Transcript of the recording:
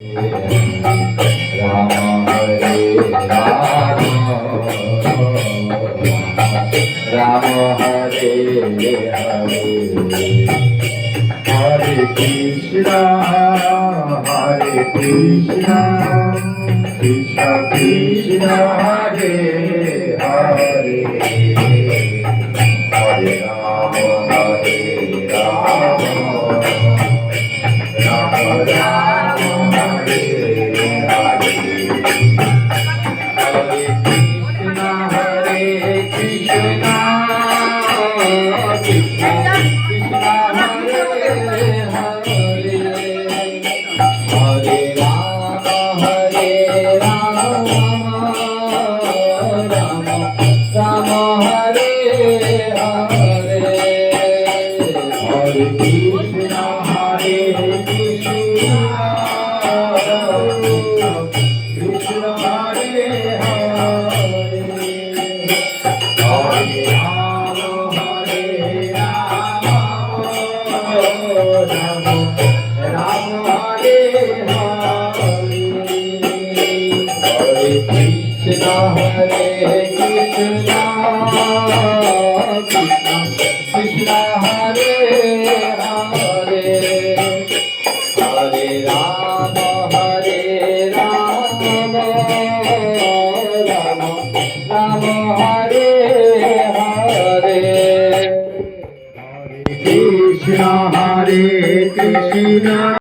Ram Hare Ram Ram Hare Hare Hare Krishna Krishna Krishna Hare Hare Hare Ram Ram Ram Hare Hare Hare Krishna Krishna Krishna Hare Hare Hare Ram Ram Ram Hare Hare Hare Krishna Krishna Hare Hare Hare Ram Ram Ram Hare Hare Hare Krishna Krishna Krishna Hare Hare Hare Ram